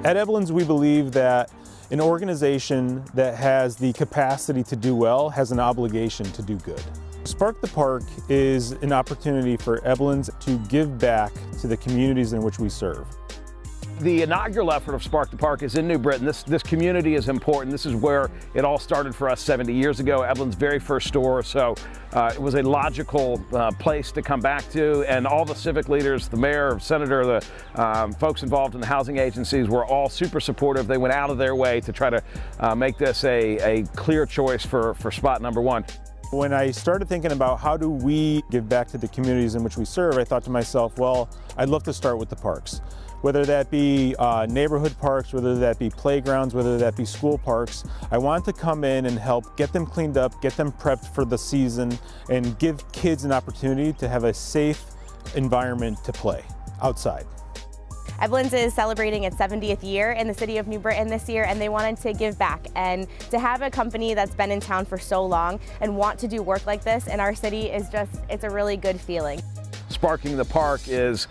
At EBLENS, we believe that an organization that has the capacity to do well has an obligation to do good. Spark the Park is an opportunity for EBLENS to give back to the communities in which we serve. The inaugural effort of Spark the Park is in New Britain. This community is important. This is where it all started for us 70 years ago, EBLENS' very first store. So it was a logical place to come back to, and all the civic leaders, the mayor, senator, the folks involved in the housing agencies were all super supportive. They went out of their way to try to make this a clear choice for spot number one. When I started thinking about how do we give back to the communities in which we serve, I thought to myself, well, I'd love to start with the parks. Whether that be neighborhood parks, whether that be playgrounds, whether that be school parks, I want to come in and help get them cleaned up, get them prepped for the season, and give kids an opportunity to have a safe environment to play outside. EBLENS is celebrating its 70th year in the city of New Britain this year, and they wanted to give back. And to have a company that's been in town for so long and want to do work like this in our city is just, it's a really good feeling. Sparking the Park is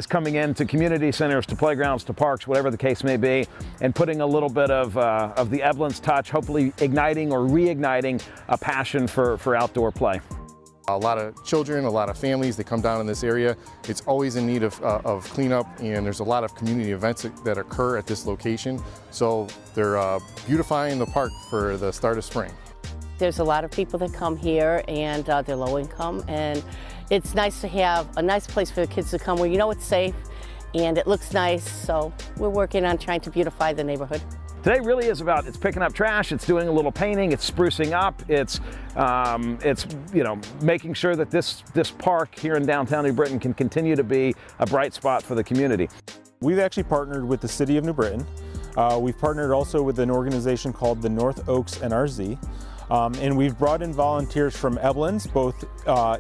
coming into community centers, to playgrounds, to parks, whatever the case may be, and putting a little bit of the EBLENS touch, hopefully igniting or reigniting a passion for outdoor play. A lot of children, a lot of families, they come down in this area. It's always in need of cleanup, and there's a lot of community events that occur at this location. So they're beautifying the park for the start of spring. There's a lot of people that come here, and they're low income, and it's nice to have a nice place for the kids to come where you know it's safe and it looks nice. So we're working on trying to beautify the neighborhood. Today really is about, it's picking up trash, it's doing a little painting, it's sprucing up, it's making sure that this park here in downtown New Britain can continue to be a bright spot for the community. We've actually partnered with the city of New Britain. We've partnered also with an organization called the North Oaks NRZ. And we've brought in volunteers from EBLENS, both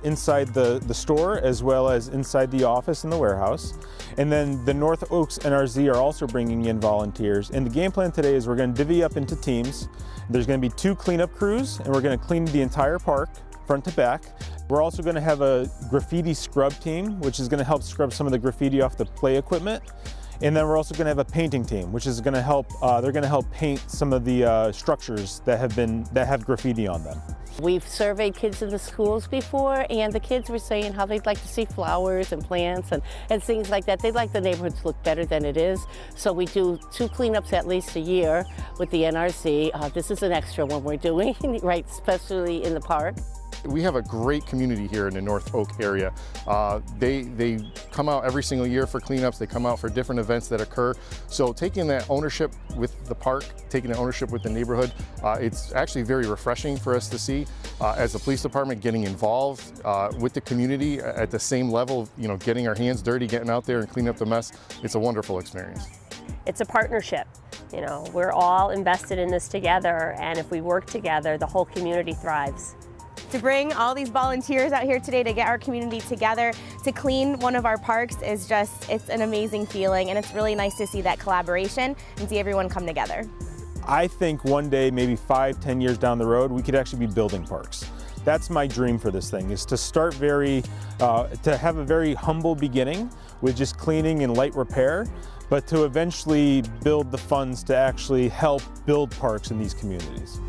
inside the store as well as inside the office and the warehouse. And then the North Oaks NRZ are also bringing in volunteers. And the game plan today is we're going to divvy up into teams. There's going to be 2 cleanup crews, and we're going to clean the entire park, front to back. We're also going to have a graffiti scrub team, which is going to help scrub some of the graffiti off the play equipment. And then we're also going to have a painting team, which is going to help. They're going to help paint some of the structures that have graffiti on them. We've surveyed kids in the schools before, and the kids were saying how they'd like to see flowers and plants and things like that. They'd like the neighborhood to look better than it is. So we do 2 cleanups at least a year with the NRC. This is an extra one we're doing, right, especially in the park. We have a great community here in the North Oak area. They come out every single year for cleanups. They come out for different events that occur. So taking that ownership with the park, taking that ownership with the neighborhood, it's actually very refreshing for us to see as the police department getting involved with the community at the same level, getting our hands dirty, getting out there and cleaning up the mess. It's a wonderful experience. It's a partnership. We're all invested in this together, and if we work together, the whole community thrives. To bring all these volunteers out here today to get our community together to clean one of our parks is just, it's an amazing feeling, and it's really nice to see that collaboration and see everyone come together. I think one day, maybe 5-10 years down the road, we could actually be building parks. That's my dream for this thing, is to start to have a very humble beginning with just cleaning and light repair, but to eventually build the funds to actually help build parks in these communities.